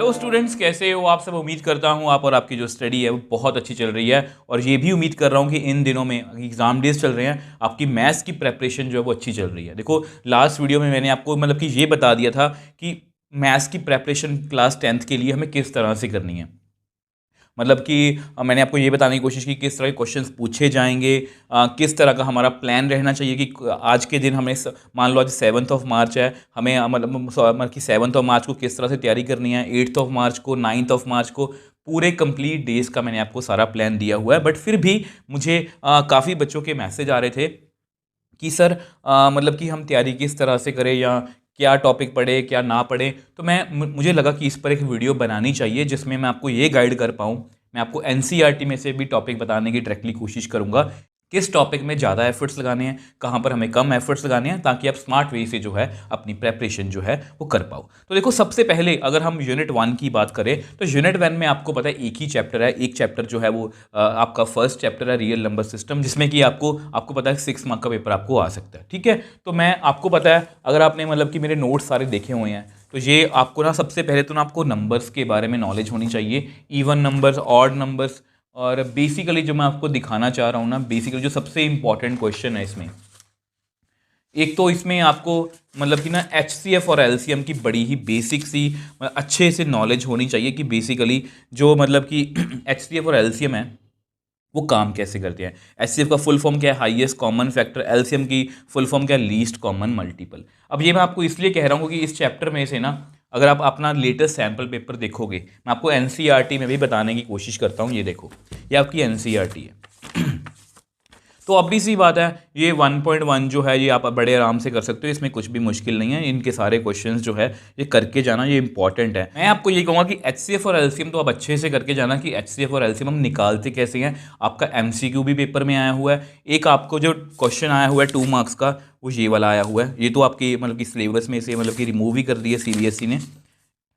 Hello students, कैसे हो आप सब। उम्मीद करता हूँ आप और आपकी जो स्टडी है वो बहुत अच्छी चल रही है। और ये भी उम्मीद कर रहा हूँ कि इन दिनों में एग्ज़ाम डेज चल रहे हैं, आपकी मैथ्स की प्रेपरेशन जो है वो अच्छी चल रही है। देखो, लास्ट वीडियो में मैंने आपको मतलब कि ये बता दिया था कि मैथ्स की प्रेपरेशन क्लास 10th के लिए हमें किस तरह से करनी है। मतलब कि मैंने आपको ये बताने की कोशिश की किस तरह के क्वेश्चंस पूछे जाएंगे, किस तरह का हमारा प्लान रहना चाहिए कि आज के दिन हमें मान लो आज 7 मार्च है, हमें मतलब कि 7 मार्च को किस तरह से तैयारी करनी है, 8 मार्च को, 9 मार्च को, पूरे कंप्लीट डेज का मैंने आपको सारा प्लान दिया हुआ है। बट फिर भी मुझे काफ़ी बच्चों के मैसेज आ रहे थे कि सर मतलब कि हम तैयारी किस तरह से करें या क्या टॉपिक पढ़े क्या ना पढ़े। तो मुझे लगा कि इस पर एक वीडियो बनानी चाहिए जिसमें मैं आपको ये गाइड कर पाऊँ। मैं आपको एनसीईआरटी में से भी टॉपिक बताने की डायरेक्टली कोशिश करूँगा, किस टॉपिक में ज़्यादा एफर्ट्स लगाने हैं, कहाँ पर हमें कम एफर्ट्स लगाने हैं, ताकि आप स्मार्ट वे से जो है अपनी प्रेपरेशन जो है वो कर पाओ। तो देखो, सबसे पहले अगर हम यूनिट 1 की बात करें तो यूनिट 1 में आपको पता है एक ही चैप्टर है। एक चैप्टर जो है वो आपका फर्स्ट चैप्टर है रियल नंबर सिस्टम, जिसमें कि आपको पता है 6 मार्क का पेपर आपको आ सकता है। ठीक है, तो मैं आपको पता है, अगर आपने मतलब कि मेरे नोट्स सारे देखे हुए हैं तो ये आपको ना सबसे पहले तो ना आपको नंबर्स के बारे में नॉलेज होनी चाहिए, इवन नंबर्स, ऑड नंबर्स। और बेसिकली जो मैं आपको दिखाना चाह रहा हूँ ना, बेसिकली जो सबसे इंपॉर्टेंट क्वेश्चन है इसमें, एक तो इसमें आपको मतलब कि ना एचसीएफ और एलसीएम की बड़ी ही बेसिक सी अच्छे से नॉलेज होनी चाहिए कि बेसिकली जो मतलब कि एचसीएफ और एलसीएम है वो काम कैसे करते हैं। एचसीएफ का फुल फॉर्म क्या है, हाईएस्ट कॉमन फैक्टर। एलसीएम की फुल फॉर्म क्या है, लीस्ट कॉमन मल्टीपल। अब ये मैं आपको इसलिए कह रहा हूँ कि इस चैप्टर में से ना, अगर आप अपना लेटेस्ट सैम्पल पेपर देखोगे, मैं आपको एनसीईआरटी में भी बताने की कोशिश करता हूँ। ये देखो, ये आपकी एनसीईआरटी है। तो obvious सी बात है, ये 1.1 जो है ये आप बड़े आराम से कर सकते हो, इसमें कुछ भी मुश्किल नहीं है। इनके सारे क्वेश्चंस जो है ये करके जाना, ये इंपॉर्टेंट है। मैं आपको ये कहूँगा कि एचसीएफ और एलसीएम तो आप अच्छे से करके जाना कि एचसीएफ और एलसीएम हम निकालते कैसे हैं। आपका एमसीक्यू भी पेपर में आया हुआ है। एक आपको जो क्वेश्चन आया हुआ है 2 मार्क्स का, वो ये वाला आया हुआ है। ये तो आपकी मतलब कि सिलेबस में से मतलब कि रिमूव ही कर दिया सीबीएसई ने।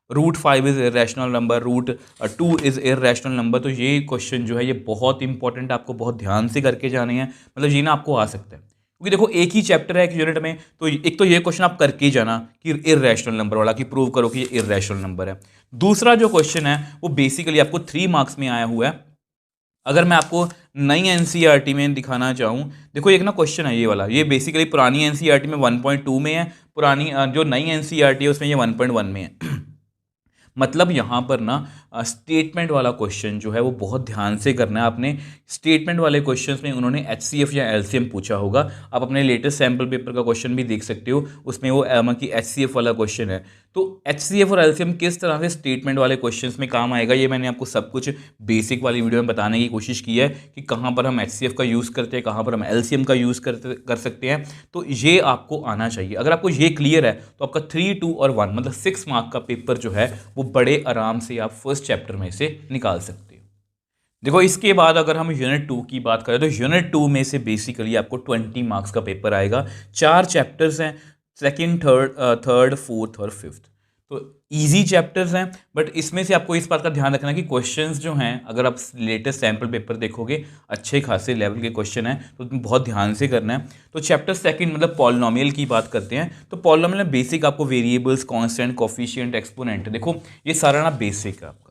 √5 is irrational number, √2 is irrational number. तो ये क्वेश्चन जो है ये बहुत इंपॉर्टेंट, आपको बहुत ध्यान से करके जाने हैं। मतलब ये ना आपको आ सकता है, क्योंकि देखो एक ही चैप्टर है एक यूनिट में, तो एक तो ये क्वेश्चन आप करके ही जाना कि इरेशनल नंबर वाला, कि प्रूव करो कि ये इरेशनल नंबर है। दूसरा जो क्वेश्चन है वो बेसिकली आपको 3 मार्क्स में आया हुआ है। अगर मैं आपको नई एनसीईआरटी में दिखाना चाहूँ, देखो एक ना क्वेश्चन है ये वाला, ये बेसिकली पुरानी एनसीईआरटी में 1.2 में है, पुरानी जो नई एनसीईआरटी है उसमें ये 1.1 में है। मतलब यहाँ पर ना स्टेटमेंट वाला क्वेश्चन जो है वो बहुत ध्यान से करना है आपने। स्टेटमेंट वाले क्वेश्चंस में उन्होंने एचसीएफ या एलसीएम पूछा होगा। आप अपने लेटेस्ट सैम्पल पेपर का क्वेश्चन भी देख सकते हो, उसमें वो कि एचसीएफ वाला क्वेश्चन है। तो एचसीएफ और एलसीएम किस तरह से स्टेटमेंट वाले क्वेश्चंस में काम आएगा, ये मैंने आपको सब कुछ बेसिक वाली वीडियो में बताने की कोशिश की है कि कहाँ पर हम एचसीएफ का यूज़ करते हैं, कहाँ पर हम एलसीएम का यूज़ कर सकते हैं। तो ये आपको आना चाहिए। अगर आपको ये क्लियर है तो आपका 3, 2 और 1 मतलब 6 मार्क का पेपर जो है वो बड़े आराम से आप फर्स्ट चैप्टर में से निकाल सकते हो। देखो, इसके बाद अगर हम यूनिट 2 की बात करें तो यूनिट 2 में से बेसिकली आपको 20 मार्क्स का पेपर आएगा। 4 चैप्टर्स हैं, सेकंड, थर्ड, फोर्थ और फिफ्थ। तो इजी चैप्टर्स हैं, बट इसमें से आपको इस बात का ध्यान रखना कि क्वेश्चंस जो हैं, अगर आप लेटेस्ट सैम्पल पेपर देखोगे, अच्छे खासे लेवल के क्वेश्चन हैं, तो बहुत ध्यान से करना है। तो चैप्टर सेकंड मतलब पॉलिनोमियल की बात करते हैं। तो पॉलिनोमियल में बेसिक आपको वेरिएबल्स, कांस्टेंट, कोफिशिएंट, एक्सपोनेंट, देखो ये सारा ना बेसिक है आपका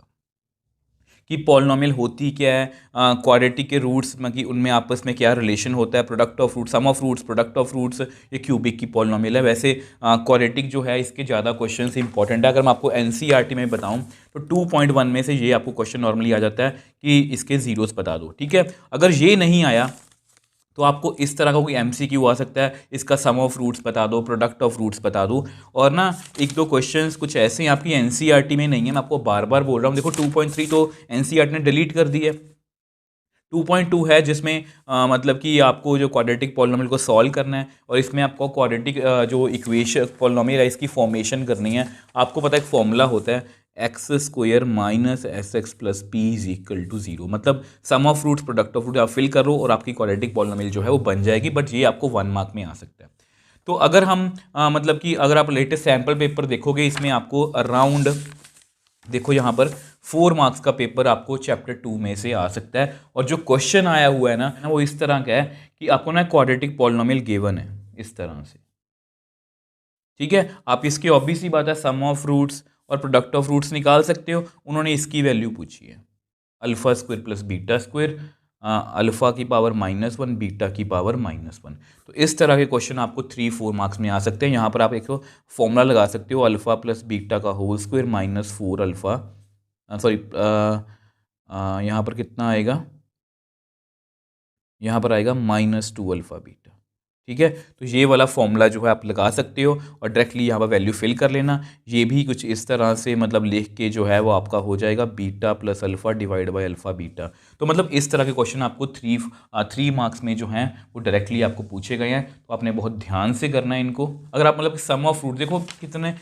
कि पॉलिनोमियल होती क्या है, क्वाड्रेटिक के रूट्स में कि उनमें आपस में क्या रिलेशन होता है, product of roots, sum of roots, product of roots, ये क्यूबिक की पॉलिनोमियल है। वैसे क्वाड्रेटिक जो है इसके ज़्यादा क्वेश्चन इंपॉर्टेंट है। अगर मैं आपको एनसीईआरटी में बताऊं तो 2.1 में से ये आपको क्वेश्चन नॉर्मली आ जाता है कि इसके जीरोस बता दो। ठीक है, अगर ये नहीं आया तो आपको इस तरह का कोई एमसीक्यू आ सकता है, इसका सम ऑफ रूट्स बता दो, प्रोडक्ट ऑफ रूट्स बता दो। और ना एक दो क्वेश्चंस कुछ ऐसे हैं आपकी एनसीईआरटी में नहीं है, मैं आपको बार बार बोल रहा हूँ। देखो 2.3 तो एनसीईआरटी ने डिलीट कर दी है। 2.2 है जिसमें मतलब कि आपको जो क्वाड्रेटिक पॉलिनोमियल को सॉल्व करना है, और इसमें आपको क्वाड्रेटिक जो इक्वेशन पॉलिनोमियल है इसकी फॉर्मेशन करनी है। आपको पता है एक फॉर्मूला होता है x² minus SX plus P is equal to 0। मतलब sum of roots, product of root आप फिल करो और आपकी क्वाड्रेटिक पॉलिनोमियल जो है वो बन जाएगी। बट ये आपको 1 मार्क में आ सकता है। तो अगर हम मतलब कि अगर आप लेटेस्ट सैम्पल पेपर देखोगे, इसमें आपको अराउंड, देखो यहाँ पर 4 मार्क्स का पेपर आपको चैप्टर 2 में से आ सकता है। और जो क्वेश्चन आया हुआ है ना वो इस तरह का है कि आपको ना क्वाड्रेटिक पॉलिनोमियल गिवन है इस तरह से। ठीक है, आप इसकी ऑब्वियस सी बात है सम ऑफ रूट्स और प्रोडक्ट ऑफ रूट्स निकाल सकते हो। उन्होंने इसकी वैल्यू पूछी है, alpha square plus beta square, alpha की पावर -1 बीटा की पावर -1। तो इस तरह के क्वेश्चन आपको 3-4 मार्क्स में आ सकते हैं। यहाँ पर आप एक फॉर्मूला लगा सकते हो, अल्फ़ा प्लस बीटा का होल स्क्वायर -4 अल्फ़ा, सॉरी यहाँ पर कितना आएगा, यहाँ पर आएगा -2 अल्फ़ा बीटा। ठीक है, तो ये वाला फॉर्मूला जो है आप लगा सकते हो और डायरेक्टली यहाँ पर वैल्यू फिल कर लेना। ये भी कुछ इस तरह से मतलब लिख के जो है वो आपका हो जाएगा beta plus alpha divide by alpha beta. तो मतलब इस तरह के क्वेश्चन आपको 3 मार्क्स में जो हैं वो डायरेक्टली आपको पूछे गए हैं। तो आपने बहुत ध्यान से करना है इनको। अगर आप मतलब सम ऑफ रूट देखो कितने,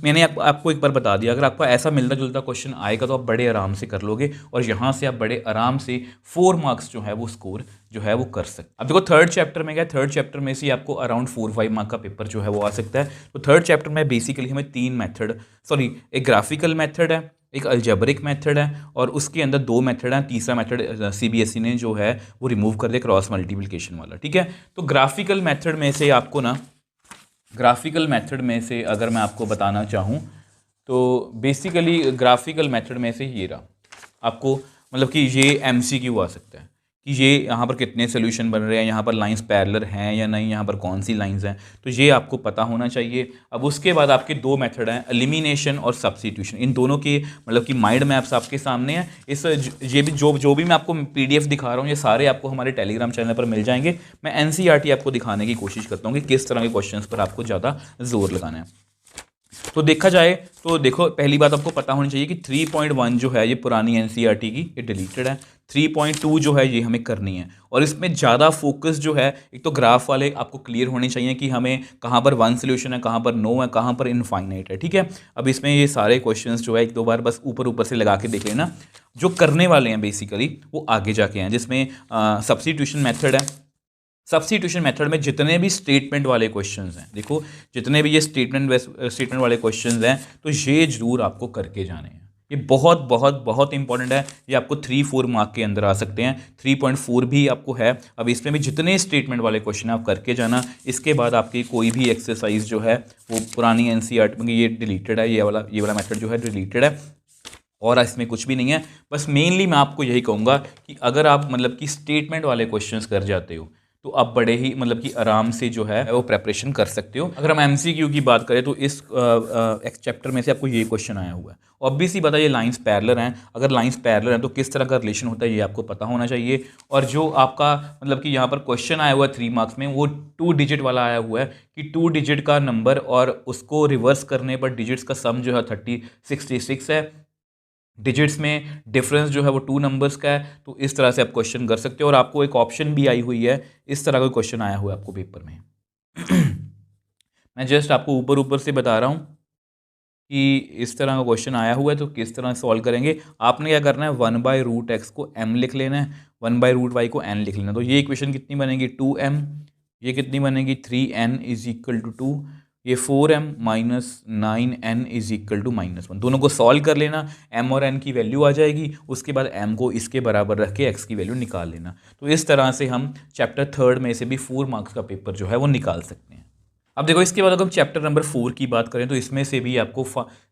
मैंने आपको एक बार बता दिया, अगर आपको ऐसा मिलता जुलता क्वेश्चन आएगा तो आप बड़े आराम से कर लोगे और यहाँ से आप बड़े आराम से 4 मार्क्स जो है वो स्कोर जो है वो कर सकते। अब देखो थर्ड चैप्टर में क्या, थर्ड चैप्टर में से आपको अराउंड 4-5 मार्क का पेपर जो है वो आ सकता है। तो थर्ड चैप्टर में बेसिकली हमें 3 मेथड, सॉरी एक ग्राफिकल मेथड है, एक अलजेब्रिक मेथड है और उसके अंदर 2 मेथड हैं। तीसरा मेथड सीबीएसई ने जो है वो रिमूव कर दिया, क्रॉस मल्टीप्लिकेशन वाला। ठीक है, तो ग्राफिकल मेथड में से आपको ना, ग्राफिकल मेथड में से अगर मैं आपको बताना चाहूँ तो बेसिकली ग्राफिकल मेथड में से ये रहा, आपको मतलब कि ये एमसीक्यू आ सकता है कि ये यहाँ पर कितने सोल्यूशन बन रहे हैं, यहाँ पर लाइंस पैरेलल हैं या नहीं, यहाँ पर कौन सी लाइंस हैं, तो ये आपको पता होना चाहिए। अब उसके बाद आपके 2 मेथड हैं, एलिमिनेशन और सब्स्टिट्यूशन। इन दोनों के मतलब कि माइंड मैप्स आपके सामने हैं। ये भी जो भी मैं आपको पीडीएफ दिखा रहा हूँ ये सारे आपको हमारे टेलीग्राम चैनल पर मिल जाएंगे। मैं एनसीईआरटी आपको दिखाने की कोशिश करता हूँ कि किस तरह के क्वेश्चन पर आपको ज़्यादा जोर लगाना है। तो देखा जाए तो देखो पहली बात आपको पता होनी चाहिए कि 3.1 जो है ये पुरानी एनसीईआरटी की, ये डिलीटेड है। 3.2 जो है ये हमें करनी है और इसमें ज़्यादा फोकस जो है, एक तो ग्राफ वाले आपको क्लियर होने चाहिए कि हमें कहाँ पर 1 सोल्यूशन है, कहाँ पर नो है, कहाँ पर इनफाइनाइट है। ठीक है, अब इसमें ये सारे क्वेश्चंस जो है 1-2 बार बस ऊपर ऊपर से लगा के देख लेना। जो करने वाले हैं बेसिकली वो आगे जाके हैं, जिसमें सब्स्टिट्यूशन मेथड है। सब्स्टिट्यूशन मेथड में जितने भी स्टेटमेंट वाले क्वेश्चंस हैं, देखो जितने भी ये स्टेटमेंट वाले क्वेश्चंस हैं तो ये जरूर आपको करके जाने हैं। ये बहुत बहुत बहुत इंपॉर्टेंट है। ये आपको 3-4 मार्क के अंदर आ सकते हैं, 3.4 भी आपको है। अब इसमें भी जितने स्टेटमेंट वाले क्वेश्चन आप करके जाना। इसके बाद आपकी कोई भी एक्सरसाइज जो है वो पुरानी एनसीईआरटी में ये डिलीटेड है, ये वाला मेथड जो है डिलीटेड है और इसमें कुछ भी नहीं है। बस मेनली मैं आपको यही कहूँगा कि अगर आप मतलब कि स्टेटमेंट वाले क्वेश्चंस कर जाते हो तो आप बड़े ही मतलब कि आराम से जो है वो प्रेपरेशन कर सकते हो। अगर हम एमसीक्यू की बात करें तो इस चैप्टर में से आपको ये क्वेश्चन आया हुआ है। ऑब्वियसली पता है ये लाइंस पैरेलल हैं, अगर लाइंस पैरेलल हैं तो किस तरह का रिलेशन होता है ये आपको पता होना चाहिए। और जो आपका मतलब कि यहाँ पर क्वेश्चन आया हुआ है 3 मार्क्स में, वो 2 डिजिट वाला आया हुआ है कि 2 डिजिट का नंबर और उसको रिवर्स करने पर डिजिट्स का सम जो है 66 है। डिजिट्स में डिफरेंस जो है वो 2 नंबर्स का है। तो इस तरह से आप क्वेश्चन कर सकते हो और आपको एक ऑप्शन भी आई हुई है, इस तरह का क्वेश्चन आया हुआ है आपको पेपर में। मैं जस्ट आपको ऊपर ऊपर से बता रहा हूँ कि इस तरह का क्वेश्चन आया हुआ है तो किस तरह सॉल्व करेंगे। आपने क्या करना है, 1/√x को m लिख लेना है, 1/√y को n लिख लेना है। तो ये इक्वेशन कितनी बनेगी 2m, ये कितनी बनेगी 3n = 2, ये 4m - 9n = -1। दोनों को सॉल्व कर लेना, m और n की वैल्यू आ जाएगी। उसके बाद m को इसके बराबर रख के x की वैल्यू निकाल लेना। तो इस तरह से हम चैप्टर 3 में से भी 4 मार्क्स का पेपर जो है वो निकाल सकते हैं। अब देखो इसके बाद अगर हम चैप्टर नंबर 4 की बात करें तो इसमें से भी आपको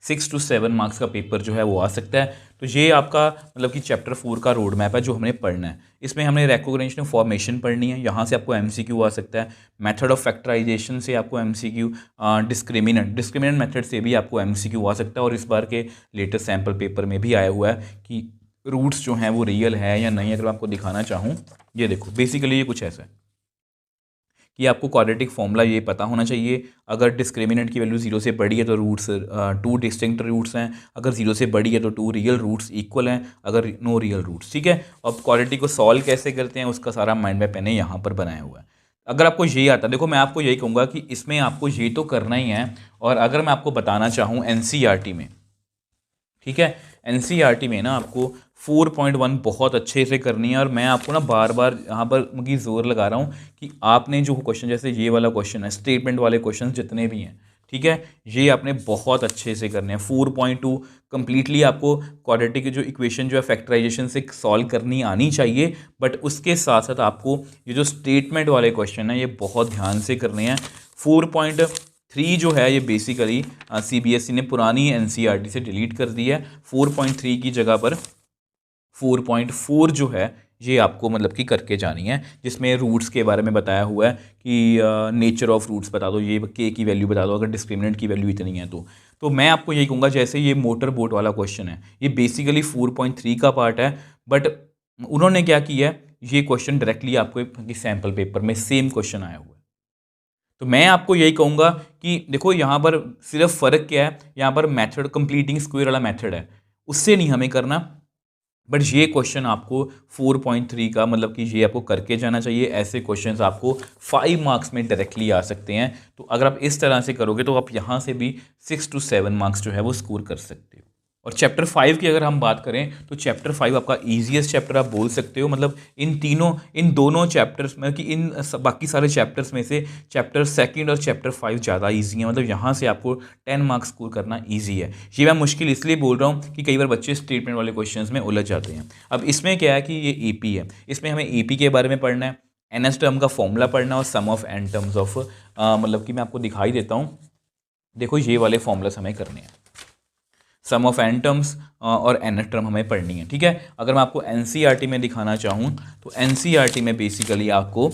6 to 7 मार्क्स का पेपर जो है वो आ सकता है। तो ये आपका मतलब कि चैप्टर 4 का रोड मैप है जो हमने पढ़ना है। इसमें हमने रिकॉग्निशन फॉर्मेशन पढ़नी है, यहाँ से आपको एमसीक्यू आ सकता है। मेथड ऑफ फैक्टराइजेशन से आपको एमसीक्यू, डिस्क्रिमिनेंट मेथड से भी आपको एमसीक्यू आ सकता है। और इस बार के लेटेस्ट सैम्पल पेपर में भी आया हुआ है कि रूट्स जो हैं वो रियल है या नहीं। अगर मैं आपको दिखाना चाहूँ, ये देखो बेसिकली ये कुछ ऐसा है कि आपको क्वाड्रेटिक फॉर्मूला ये पता होना चाहिए। अगर डिस्क्रिमिनेंट की वैल्यू 0 से बड़ी है तो रूट्स 2 डिस्टिंक्ट रूट्स हैं, अगर 0 से बड़ी है तो 2 रियल रूट्स इक्वल हैं, अगर नो रियल रूट्स। ठीक है, अब क्वाड्रेटिक को सॉल्व कैसे करते हैं उसका सारा माइंड मैप मैंने यहाँ पर बनाया हुआ है। अगर आपको ये आता है, देखो मैं आपको यही कहूँगा कि इसमें आपको ये तो करना ही है। और अगर मैं आपको बताना चाहूँ एनसीईआरटी में, ठीक है, एनसीईआरटी में ना आपको 4.1 बहुत अच्छे से करनी है। और मैं आपको ना बार बार यहाँ पर मुझे जोर लगा रहा हूँ कि आपने जो क्वेश्चन, जैसे ये वाला क्वेश्चन है, स्टेटमेंट वाले क्वेश्चन जितने भी हैं, ठीक है, ये आपने बहुत अच्छे से करने हैं। 4.2 कंप्लीटली आपको क्वाड्रेटिक की जो इक्वेशन जो है फैक्टराइजेशन से सॉल्व करनी आनी चाहिए। बट उसके साथ साथ आपको ये जो स्टेटमेंट वाले क्वेश्चन है ये बहुत ध्यान से करने हैं। 3 जो है ये बेसिकली CBSE ने पुरानी NCERT से डिलीट कर दी है। 4.3 की जगह पर 4.4 जो है ये आपको मतलब कि करके जानी है, जिसमें रूट्स के बारे में बताया हुआ है कि नेचर ऑफ रूट्स बता दो, ये के की वैल्यू बता दो, अगर डिस्क्रिमिनेंट की वैल्यू इतनी है तो मैं आपको यही कहूँगा, जैसे ये मोटर बोट वाला क्वेश्चन है, ये बेसिकली 4.3 का पार्ट है, बट उन्होंने क्या किया है, ये क्वेश्चन डायरेक्टली आपको सैम्पल पेपर में सेम क्वेश्चन आया हुआ है। तो मैं आपको यही कहूँगा कि देखो यहाँ पर सिर्फ फ़र्क क्या है, यहाँ पर मेथड कंप्लीटिंग स्क्वायर वाला मेथड है, उससे नहीं हमें करना, बट ये क्वेश्चन आपको 4.3 का मतलब कि ये आपको करके जाना चाहिए। ऐसे क्वेश्चंस आपको 5 मार्क्स में डायरेक्टली आ सकते हैं। तो अगर आप इस तरह से करोगे तो आप यहाँ से भी 6 to 7 मार्क्स जो है वो स्कोर कर सकते हो। और चैप्टर 5 की अगर हम बात करें तो चैप्टर 5 आपका ईजीएस्ट चैप्टर आप बोल सकते हो। मतलब इन दोनों चैप्टर्स में कि बाकी सारे चैप्टर्स में से चैप्टर 2 और चैप्टर 5 ज़्यादा ईजी है। मतलब यहाँ से आपको 10 मार्क्स स्कोर करना ईजी है। ये मैं मुश्किल इसलिए बोल रहा हूँ कि कई बार बच्चे स्टेटमेंट वाले क्वेश्चंस में उलझ जाते हैं। अब इसमें क्या है कि ये AP है, इसमें हमें AP के बारे में पढ़ना है, NS टर्म का फॉर्मूला पढ़ना और सम ऑफ n टर्म्स ऑफ मतलब कि मैं आपको दिखाई देता हूँ। देखो ये वाले फॉर्मूलास हमें करने हैं, सम ऑफ n टर्म्स और NS टर्म हमें पढ़नी है, ठीक है। अगर मैं आपको NCERT में दिखाना चाहूँ तो NCERT में बेसिकली आपको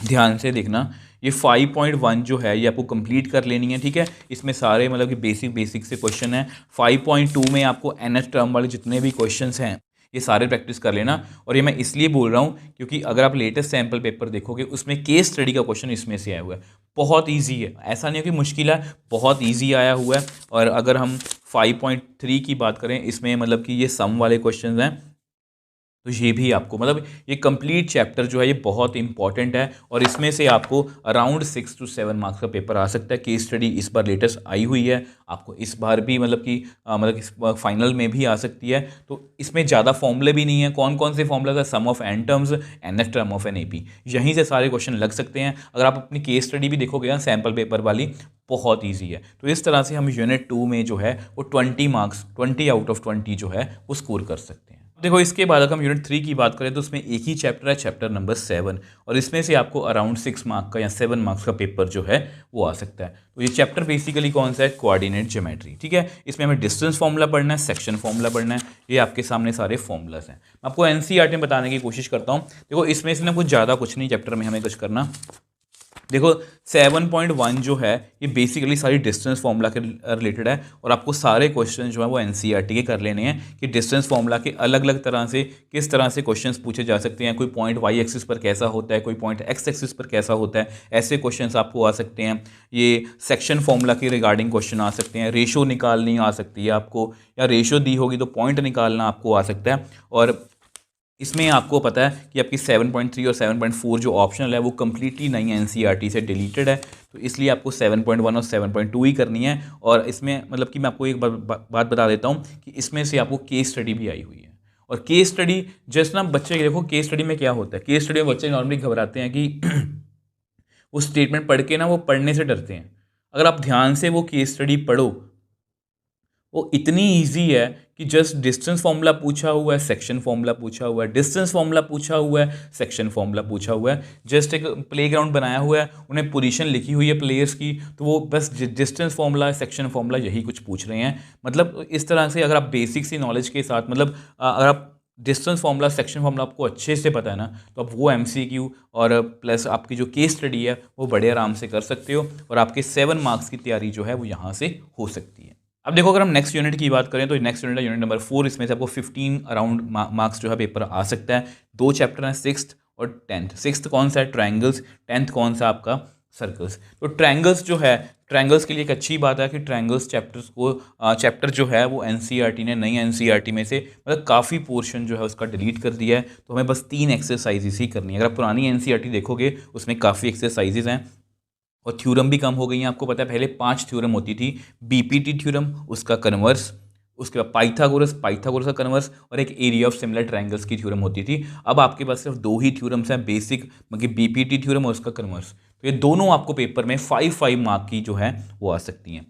ध्यान से देखना, ये 5.1 जो है ये आपको कंप्लीट कर लेनी है, ठीक है। इसमें सारे मतलब कि बेसिक से क्वेश्चन है। 5.2 में आपको NS टर्म वाले जितने भी क्वेश्चंस हैं ये सारे प्रैक्टिस कर लेना। और ये मैं इसलिए बोल रहा हूँ क्योंकि अगर आप लेटेस्ट सैम्पल पेपर देखोगे उसमें केस स्टडी का क्वेश्चन इसमें से आया हुआ है। बहुत ईजी है, ऐसा नहीं है कि मुश्किल है, बहुत ईजी आया हुआ है। और अगर हम 5.3 की बात करें, इसमें मतलब कि ये सम वाले क्वेश्चन हैं, तो ये भी आपको मतलब ये कंप्लीट चैप्टर जो है ये बहुत इंपॉर्टेंट है। और इसमें से आपको अराउंड 6 to 7 मार्क्स का पेपर आ सकता है। केस स्टडी इस बार लेटेस्ट आई हुई है, आपको इस बार भी मतलब कि इस फाइनल में भी आ सकती है। तो इसमें ज़्यादा फॉर्मूले भी नहीं है। कौन कौन से फॉर्मूला है? Sum of n terms, NS term of an AP, यहीं से सारे क्वेश्चन लग सकते हैं। अगर आप अपनी केस स्टडी भी देखोगे ना सैम्पल पेपर वाली, बहुत ईजी है। तो इस तरह से हम यूनिट 2 में जो है वो 20 मार्क्स 20 आउट ऑफ 20 जो है वो स्कोर कर सकते हैं। देखो इसके बाद अगर हम यूनिट 3 की बात करें तो उसमें एक ही चैप्टर है, चैप्टर नंबर 7, और इसमें से आपको अराउंड 6 मार्क का या 7 मार्क्स का पेपर जो है वो आ सकता है। तो ये चैप्टर बेसिकली कौन सा है? कोऑर्डिनेट ज्योमेट्री, ठीक है। इसमें हमें डिस्टेंस फॉर्मूला पढ़ना है, सेक्शन फॉर्मूला पढ़ना है। ये आपके सामने सारे फॉर्मूलास हैं। मैं आपको NCERT में बताने की कोशिश करता हूँ। देखो इसमें से ना कुछ ज़्यादा कुछ नहीं चैप्टर में हमें कुछ करना। देखो 7.1 जो है ये बेसिकली सारी डिस्टेंस फॉर्मूला के रिलेटेड है, और आपको सारे क्वेश्चन जो है वो NCERT के कर लेने हैं कि डिस्टेंस फॉर्मूला के अलग अलग तरह से किस तरह से क्वेश्चंस पूछे जा सकते हैं। कोई पॉइंट Y एक्सिस पर कैसा होता है, कोई पॉइंट X एक्सिस पर कैसा होता है, ऐसे क्वेश्चंस आपको आ सकते हैं। ये सेक्शन फॉर्मूला के रिगार्डिंग क्वेश्चन आ सकते हैं। रेशो निकालनी आ सकती है आपको, या रेशो दी होगी तो पॉइंट निकालना आपको आ सकता है। और इसमें आपको पता है कि आपकी 7.3 और 7.4 जो ऑप्शनल है वो कम्प्लीटली नई NCERT से डिलीटेड है, तो इसलिए आपको 7.1 और 7.2 ही करनी है। और इसमें मतलब कि मैं आपको एक बात बता देता हूँ कि इसमें से आपको केस स्टडी भी आई हुई है। और केस स्टडी जस्ट ना बच्चे देखो, केस स्टडी में क्या होता है, केस स्टडी में बच्चे नॉर्मली घबराते हैं कि वो स्टेटमेंट पढ़ के ना वो पढ़ने से डरते हैं। अगर आप ध्यान से वो केस स्टडी पढ़ो, वो इतनी इजी है कि जस्ट डिस्टेंस फॉर्मूला पूछा हुआ है, सेक्शन फॉर्मूला पूछा हुआ है, डिस्टेंस फॉर्मूला पूछा हुआ है, सेक्शन फॉर्मूला पूछा हुआ है। जस्ट एक प्लेग्राउंड बनाया हुआ है, उन्हें पोजीशन लिखी हुई है प्लेयर्स की, तो वो बस डिस्टेंस फॉर्मूला, सेक्शन फॉर्मूला यही कुछ पूछ रहे हैं। मतलब इस तरह से अगर आप बेसिक सी नॉलेज के साथ, मतलब अगर आप डिस्टेंस फॉर्मूला, सेक्शन फॉर्मूला आपको अच्छे से पता है ना, तो आप वो MCQ और प्लस आपकी जो केस स्टडी है वो बड़े आराम से कर सकते हो, और आपके 7 मार्क्स की तैयारी जो है वो यहाँ से हो सकती है। अब देखो अगर हम नेक्स्ट यूनिट की बात करें तो नेक्स्ट यूनिट है यूनिट नंबर 4। इसमें से आपको 15 अराउंड मार्क्स जो है पेपर आ सकता है। 2 चैप्टर हैं, 6th और 10th। 6th कौन सा है? ट्रायंगल्स। 10th कौन सा आपका? सर्कल्स। तो ट्रायंगल्स जो है, ट्रायंगल्स के लिए एक अच्छी बात है कि ट्रायंगल्स चैप्टर जो है वो NCERT ने नई NCERT में से मतलब काफ़ी पोर्शन जो है उसका डिलीट कर दिया है। तो हमें बस 3 एक्सरसाइजेस ही करनी है। अगर आप पुरानी NCERT देखोगे उसमें काफ़ी एक्सरसाइजेस हैं, और थ्योरम भी कम हो गई हैं। आपको पता है पहले 5 थ्योरम होती थी, BPT थ्योरम, उसका कन्वर्स, उसके बाद पाइथागोरस का कन्वर्स, और एक एरिया ऑफ सिमिलर ट्रायंगल्स की थ्योरम होती थी। अब आपके पास सिर्फ 2 ही थ्योरम्स हैं, बेसिक मतलब BPT थ्योरम और उसका कन्वर्स। तो ये दोनों आपको पेपर में 5 मार्क की जो है वो आ सकती हैं।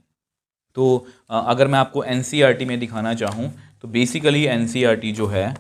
तो अगर मैं आपको NCERT में दिखाना चाहूँ तो बेसिकली NCERT जो है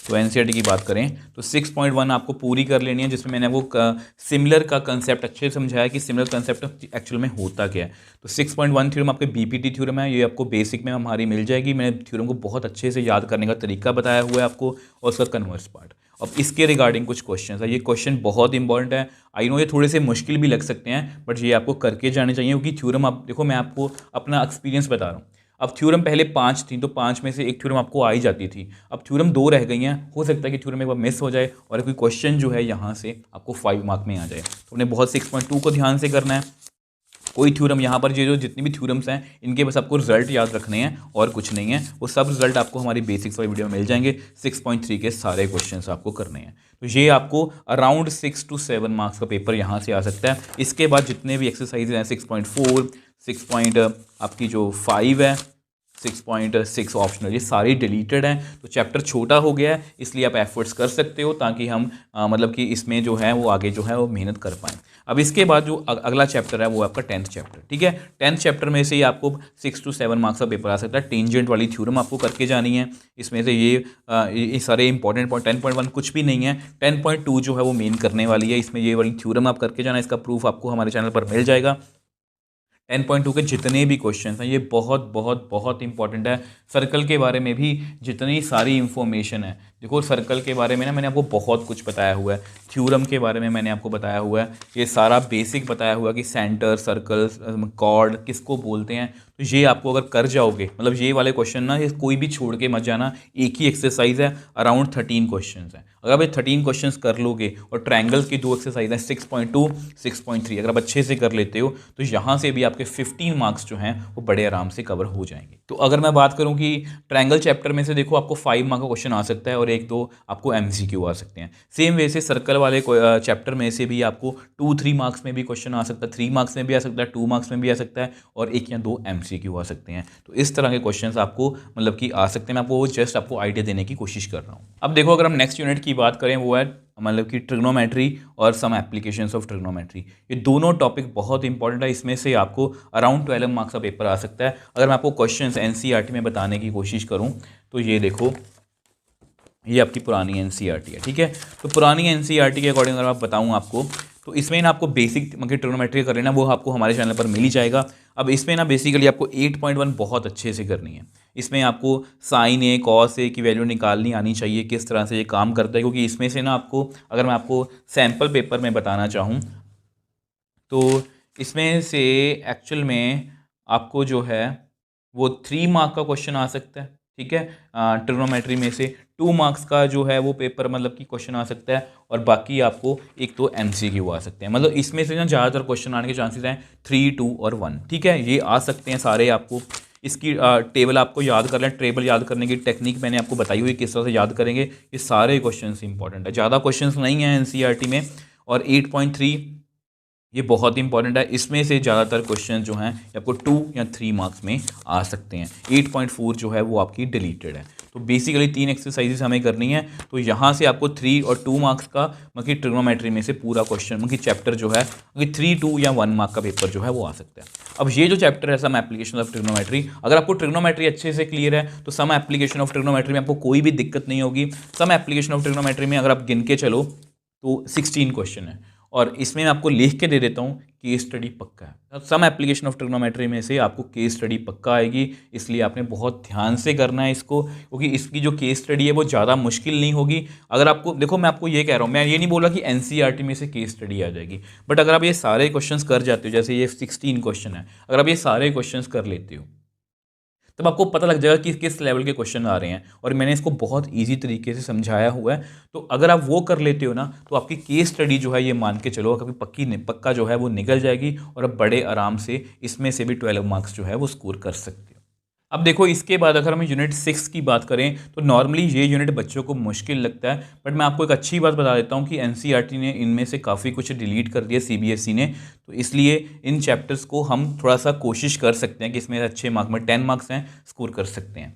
तो एनसीईआरटी की बात करें तो 6.1 आपको पूरी कर लेनी है, जिसमें मैंने आपको सिमिलर का कंसेप्ट अच्छे से समझाया कि सिमिलर कंसेप्ट एक्चुअल में होता क्या है। तो 6.1 थ्योरम आपके बीपीटी थ्योरम है, ये आपको बेसिक में हमारी मिल जाएगी। मैंने थ्योरम को बहुत अच्छे से याद करने का तरीका बताया हुआ है आपको, और उसका कन्वर्स पार्ट। अब इसके रिगार्डिंग कुछ क्वेश्चन है, ये क्वेश्चन बहुत इंपॉर्टेंट है। आई नो ये थोड़े से मुश्किल भी लग सकते हैं, बट ये आपको करके जाने चाहिए, क्योंकि थ्योरम आप देखो, मैं आपको अपना एक्सपीरियंस बता रहा हूँ। अब थ्योरम पहले 5 थी, तो 5 में से एक थ्योरम आपको आ ही जाती थी। अब थ्योरम 2 रह गई हैं, हो सकता है कि थ्योरम एक बार मिस हो जाए और कोई क्वेश्चन जो है यहाँ से आपको 5 मार्क में आ जाए। तो उन्हें बहुत 6.2 को ध्यान से करना है। कोई थ्योरम यहाँ पर ये जो जितनी भी थ्योरम्स हैं, इनके बस आपको रिजल्ट याद रखने हैं और कुछ नहीं है। वो सब रिजल्ट आपको हमारी बेसिक्स वाली वीडियो में मिल जाएंगे। 6.3 के सारे क्वेश्चंस आपको करने हैं। तो ये आपको अराउंड 6 to 7 मार्क्स का पेपर यहाँ से आ सकता है। इसके बाद जितने भी एक्सरसाइज हैं 6.4, 6. आपकी जो 5 है, 6.6 ऑप्शनल, ये सारी डिलीटेड हैं। तो चैप्टर छोटा हो गया है, इसलिए आप एफर्ट्स कर सकते हो, ताकि हम मतलब कि इसमें जो है वो आगे जो है वो मेहनत कर पाएँ। अब इसके बाद जो अगला चैप्टर है वो आपका 10th चैप्टर, ठीक है। 10th चैप्टर में से ही आपको 6 to 7 मार्क्स का पेपर आ सकता है। टेंजेंट वाली थ्योरम आपको करके जानी है। इसमें से ये सारे इंपॉर्टेंट पॉइंट, 10.1 कुछ भी नहीं है, 10.2 जो है वो मेन करने वाली है। इसमें ये वाली थ्योरम आप करके जाना, इसका प्रूफ आपको हमारे चैनल पर मिल जाएगा। 10.2 के जितने भी क्वेश्चन हैं ये बहुत बहुत बहुत इंपॉर्टेंट है। सर्कल के बारे में भी जितनी सारी इंफॉर्मेशन है, देखो सर्कल के बारे में ना मैंने आपको बहुत कुछ बताया हुआ है। थ्योरम के बारे में मैंने आपको बताया हुआ है, ये सारा बेसिक बताया हुआ कि सेंटर, सर्कल, कॉर्ड किसको बोलते हैं। तो ये आपको अगर कर जाओगे, मतलब ये वाले क्वेश्चन ना, ये कोई भी छोड़ के मत जाना। एक ही एक्सरसाइज है, अराउंड 13 क्वेश्चन है। अगर आप ये 13 क्वेश्चन कर लोगे, और ट्रायंगल्स की 2 एक्सरसाइज है 6.2, 6.3, अगर आप अच्छे से कर लेते हो, तो यहाँ से भी आपके 15 मार्क्स जो हैं वो बड़े आराम से कवर हो जाएंगे। तो अगर मैं बात करूँ कि ट्रायंगल चैप्टर में से देखो आपको 5 मार्क का क्वेश्चन आ सकता है, और 1-2 आपको MCQ आ सकते हैं। सेम वे से सर्कल वाले चैप्टर में से भी आपको 2-3 मार्क्स में भी क्वेश्चन आ सकता है, 3 मार्क्स में भी आ सकता है, 2 मार्क्स में भी आ सकता है, और 1 या 2 MCQ आ सकते हैं। तो इस तरह के क्वेश्चंस आपको मतलब कि आ सकते हैं। मैं आपको जस्ट आपको आइडिया देने की कोशिश कर रहा हूँ। अब देखो, अगर हम नेक्स्ट यूनिट की बात करें, वो है मतलब कि ट्रिग्नोमेट्री और सम एप्लीकेशंस ऑफ ट्रिग्नोमेट्री। ये दोनों टॉपिक बहुत इंपॉर्टेंट है। इसमें से आपको अराउंड 12 मार्क्स का पेपर आ सकता है। अगर मैं आपको क्वेश्चंस NCERT में बताने की कोशिश करूं, तो ये देखो, ये आपकी पुरानी NCERT है, ठीक है। तो पुरानी NCERT के अकॉर्डिंग अगर मैं बताऊं आपको, तो इसमें ना आपको बेसिक मतलब ट्रिग्नोमेट्री कर लेना, वो आपको हमारे चैनल पर मिल ही जाएगा। अब इसमें ना बेसिकली आपको 8.1 बहुत अच्छे से करनी है। इसमें आपको साइन ए, कॉस ए की वैल्यू निकालनी आनी चाहिए, किस तरह से ये काम करता है। क्योंकि इसमें से ना आपको, अगर मैं आपको सैम्पल पेपर में बताना चाहूँ, तो इसमें से एक्चुअल में आपको जो है वो 3 मार्क का क्वेश्चन आ सकता है, ठीक है। ट्रिग्नोमेट्री में से 2 मार्क्स का जो है वो पेपर मतलब कि क्वेश्चन आ सकता है, और बाकी आपको 1-2 MCQ आ सकते हैं। मतलब इसमें से ना ज़्यादातर क्वेश्चन आने के चांसेस हैं 3, 2 और 1, ठीक है। ये आ सकते हैं सारे। आपको इसकी टेबल आपको याद कर लें। टेबल याद करने की टेक्निक मैंने आपको बताई हुई, किस तरह से याद करेंगे। ये सारे क्वेश्चन इंपॉर्टेंट है, ज़्यादा क्वेश्चन नहीं है NCERT में। और 8.3 ये बहुत इंपॉर्टेंट है। इसमें से ज़्यादातर क्वेश्चन जो हैं आपको 2 या 3 मार्क्स में आ सकते हैं। 8.4 जो है वो आपकी डिलीटेड है। तो बेसिकली 3 एक्सरसाइजेस हमें करनी है। तो यहाँ से आपको 3 और 2 मार्क्स का मतलब ट्रिग्नोमेट्री में से पूरा क्वेश्चन मतलब चैप्टर जो है 3, 2 या 1 मार्क का पेपर जो है वो आ सकता है। अब ये जो चैप्टर है सम एप्लीकेशन ऑफ ट्रिग्नोमेट्री, अगर आपको ट्रिग्नोमेट्री अच्छे से क्लियर है, तो सम एप्लीकेशन ऑफ ट्रिग्नोमेट्री में आपको कोई भी दिक्कत नहीं होगी। सम एप्लीकेशन ऑफ ट्रिग्नोमेट्री में अगर आप गिन के चलो तो 16 क्वेश्चन है, और इसमें मैं आपको लिख के दे देता हूँ, केस स्टडी पक्का है। सम एप्लीकेशन ऑफ ट्रिग्नोमेट्री में से आपको केस स्टडी पक्का आएगी, इसलिए आपने बहुत ध्यान से करना है इसको, क्योंकि इसकी जो केस स्टडी है वो ज़्यादा मुश्किल नहीं होगी। अगर आपको देखो, मैं आपको ये कह रहा हूँ, मैं ये नहीं बोला कि NCERT में से केस स्टडी आ जाएगी, बट अगर आप ये सारे क्वेश्चंस कर जाते हो, जैसे ये 16 क्वेश्चन है, अगर आप ये सारे क्वेश्चंस कर लेते हो, तब आपको पता लग जाएगा कि किस लेवल के क्वेश्चन आ रहे हैं। और मैंने इसको बहुत इजी तरीके से समझाया हुआ है। तो अगर आप वो कर लेते हो ना, तो आपकी केस स्टडी जो है, ये मान के चलो कभी पक्का जो है वो निकल जाएगी, और आप बड़े आराम से इसमें से भी 12 मार्क्स जो है वो स्कोर कर सकते हो। अब देखो, इसके बाद अगर हम यूनिट 6 की बात करें, तो नॉर्मली ये यूनिट बच्चों को मुश्किल लगता है, बट मैं आपको एक अच्छी बात बता देता हूँ कि NCERT ने इनमें से काफ़ी कुछ डिलीट कर दिया, CBSE ने। तो इसलिए इन चैप्टर्स को हम थोड़ा सा कोशिश कर सकते हैं कि इसमें अच्छे मार्क में 10 मार्क्स हैं स्कोर कर सकते हैं।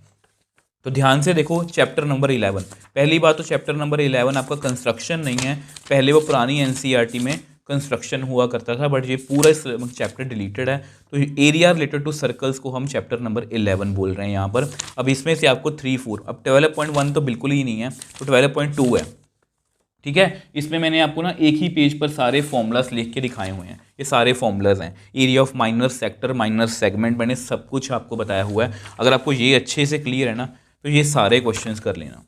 तो ध्यान से देखो, चैप्टर नंबर 11, पहली बात तो चैप्टर नंबर 11 आपका कंस्ट्रक्शन नहीं है। पहले वो पुरानी NCERT में कंस्ट्रक्शन हुआ करता था, बट ये पूरा चैप्टर डिलीटेड है। तो एरिया रिलेटेड टू सर्कल्स को हम चैप्टर नंबर 11 बोल रहे हैं यहाँ पर। अब इसमें से आपको 3, 4, अब 12.1 तो बिल्कुल ही नहीं है, तो 12.2 है। ठीक है, इसमें मैंने आपको ना एक ही पेज पर सारे फॉर्मूलास लिख के दिखाए हुए हैं। ये सारे फॉर्मूलाज हैं, area of minor sector, minor segment, मैंने सब कुछ आपको बताया हुआ है। अगर आपको ये अच्छे से क्लियर है ना, तो ये सारे क्वेश्चंस कर लेना।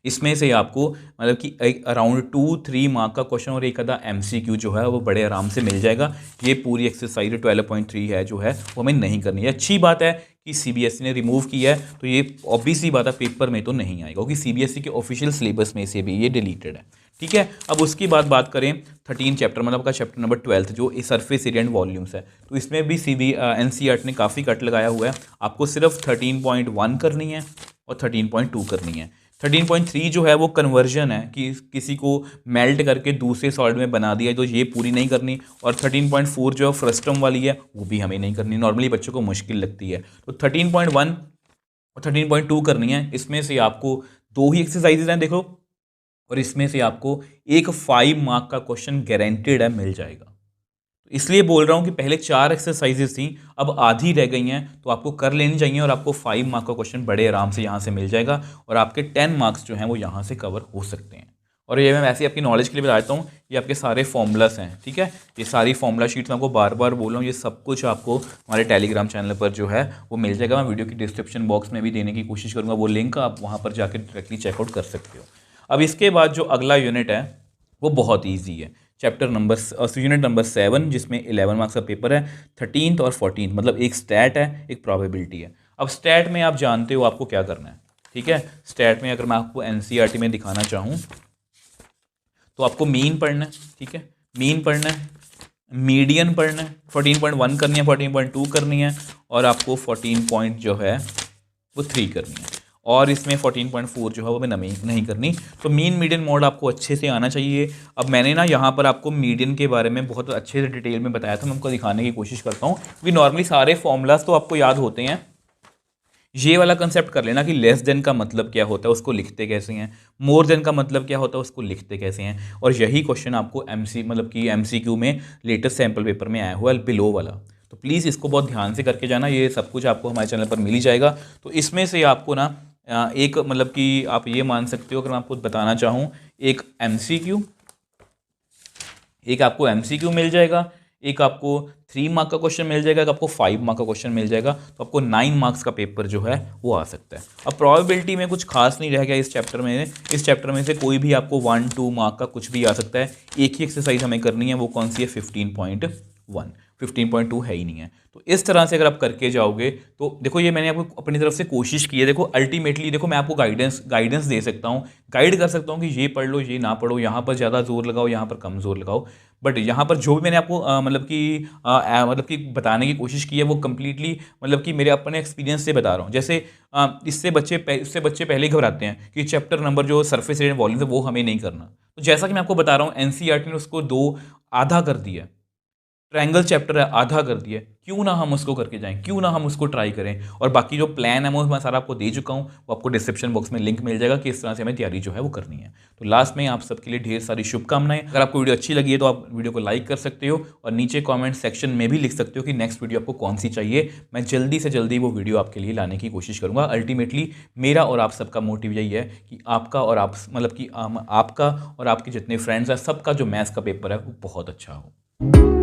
इसमें से आपको मतलब कि अराउंड 2-3 मार्क का क्वेश्चन और एक आधा MCQ जो है वो बड़े आराम से मिल जाएगा। ये पूरी एक्सरसाइज 12.3 है जो है वो हमें नहीं करनी है। अच्छी बात है कि CBSE ने रिमूव किया है, तो ये ऑब्वियसली बात है पेपर में तो नहीं आएगा, क्योंकि CBSE के ऑफिशियल सिलेबस में से भी ये डिलीटेड है। ठीक है, अब उसकी बात करें 13 चैप्टर मतलब का चैप्टर नंबर 12 जो सरफेस एरिया एंड वॉल्यूम्स है, तो इसमें भी NCERT ने काफ़ी कट लगाया हुआ है। आपको सिर्फ 13.1 करनी है और 13.2 करनी है। 13.3 जो है वो कन्वर्जन है कि किसी को मेल्ट करके दूसरे सॉलिड में बना दिया, तो ये पूरी नहीं करनी। और 13.4 जो फ्रस्टम वाली है वो भी हमें नहीं करनी, नॉर्मली बच्चों को मुश्किल लगती है। तो 13.1 और 13.2 करनी है। इसमें से आपको 2 ही एक्सरसाइजेज हैं देखो, और इसमें से आपको एक 5 मार्क का क्वेश्चन गारंटेड है मिल जाएगा। इसलिए बोल रहा हूँ कि पहले 4 एक्सरसाइजेस थी, अब आधी रह गई हैं, तो आपको कर लेनी चाहिए और आपको 5 मार्क का क्वेश्चन बड़े आराम से यहाँ से मिल जाएगा और आपके 10 मार्क्स जो हैं वो यहाँ से कवर हो सकते हैं। और ये मैं वैसे ही आपकी नॉलेज के लिए बताता हूँ, ये आपके सारे फॉर्मूलास हैं। ठीक है, ये सारी फॉर्मूला शीट्स मैं आपको बार बार बोल रहा हूँ, ये सब कुछ आपको हमारे टेलीग्राम चैनल पर जो है वो मिल जाएगा। मैं वीडियो की डिस्क्रिप्शन बॉक्स में भी देने की कोशिश करूँगा, वो लिंक आप वहाँ पर जाकर डायरेक्टली चेकआउट कर सकते हो। अब इसके बाद जो अगला यूनिट है वो बहुत ईजी है, यूनिट नंबर 7 जिसमें 11 मार्क्स का पेपर है। 13th और 14th मतलब एक स्टैट है, एक प्रोबेबिलिटी है। अब स्टैट में आप जानते हो आपको क्या करना है। ठीक है, स्टैट में अगर मैं आपको NCERT में दिखाना चाहूँ तो आपको मीन पढ़ना है। ठीक है, मीन पढ़ना है, मीडियन पढ़ना है, 14.1 करनी है, 14.2 करनी है, और आपको 14.3 करनी है, और इसमें 14.4 जो है वो मैं नहीं करनी। तो मीन मीडियन मोड आपको अच्छे से आना चाहिए। अब मैंने ना यहाँ पर आपको मीडियन के बारे में बहुत अच्छे से डिटेल में बताया था, मैं आपको दिखाने की कोशिश करता हूँ, क्योंकि नॉर्मली सारे फॉर्मूलाज तो आपको याद होते हैं। ये वाला कंसेप्ट कर लेना कि लेस देन का मतलब क्या होता है, उसको लिखते कैसे हैं, मोर देन का मतलब क्या होता है, उसको लिखते कैसे हैं। और यही क्वेश्चन आपको MCQ में लेटेस्ट सैम्पल पेपर में आया हुआ है, बिलो वाला। तो प्लीज़ इसको बहुत ध्यान से करके जाना, ये सब कुछ आपको हमारे चैनल पर मिल ही जाएगा। तो इसमें से आपको ना एक मतलब कि आप ये मान सकते हो, अगर मैं आपको बताना चाहूँ, एक आपको MCQ मिल जाएगा, एक आपको 3 मार्क का क्वेश्चन मिल जाएगा, एक आपको 5 मार्क का क्वेश्चन मिल जाएगा, तो आपको 9 मार्क्स का पेपर जो है वो आ सकता है। अब प्रोबेबिलिटी में कुछ खास नहीं रह गया इस चैप्टर में। इस चैप्टर में से कोई भी आपको 1-2 मार्क का कुछ भी आ सकता है। एक ही एक्सरसाइज हमें करनी है, वो कौन सी है, 15.1, 15.2 है ही नहीं है। तो इस तरह से अगर आप करके जाओगे तो देखो, ये मैंने आपको अपनी तरफ से कोशिश की है। देखो अल्टीमेटली देखो, मैं आपको गाइडेंस दे सकता हूँ, गाइड कर सकता हूँ कि ये पढ़ लो, ये ना पढ़ो, यहाँ पर ज़्यादा जोर लगाओ, यहाँ पर कम जोर लगाओ। बट यहाँ पर जो भी मैंने आपको मतलब कि बताने की कोशिश की है वो कम्प्लीटली मतलब कि मेरे अपने एक्सपीरियंस से बता रहा हूँ। जैसे इससे बच्चे पहले ही घबराते हैं कि चैप्टर नंबर जो सरफेस एरिया वॉल्यूम है वो हमें नहीं करना। तो जैसा कि मैं आपको बता रहा हूँ, NCERT ने उसको 2 आधा कर दिया। ट्रायंगल चैप्टर है, आधा कर दिया, क्यों ना हम उसको करके जाएं, क्यों ना हम उसको ट्राई करें। और बाकी जो प्लान है वो मैं सारा आपको दे चुका हूँ, वो आपको डिस्क्रिप्शन बॉक्स में लिंक मिल जाएगा कि इस तरह से हमें तैयारी जो है वो करनी है। तो लास्ट में आप सबके लिए ढेर सारी शुभकामनाएं। अगर आपको वीडियो अच्छी लगी है तो आप वीडियो को लाइक कर सकते हो, और नीचे कॉमेंट सेक्शन में भी लिख सकते हो कि नेक्स्ट वीडियो आपको कौन सी चाहिए। मैं जल्दी से जल्दी वो वीडियो आपके लिए लाने की कोशिश करूँगा। अल्टीमेटली मेरा और आप सबका मोटिव यही है कि आपका और आपका और आपके जितने फ्रेंड्स हैं सबका जो मैथ्स का पेपर है वो बहुत अच्छा हो।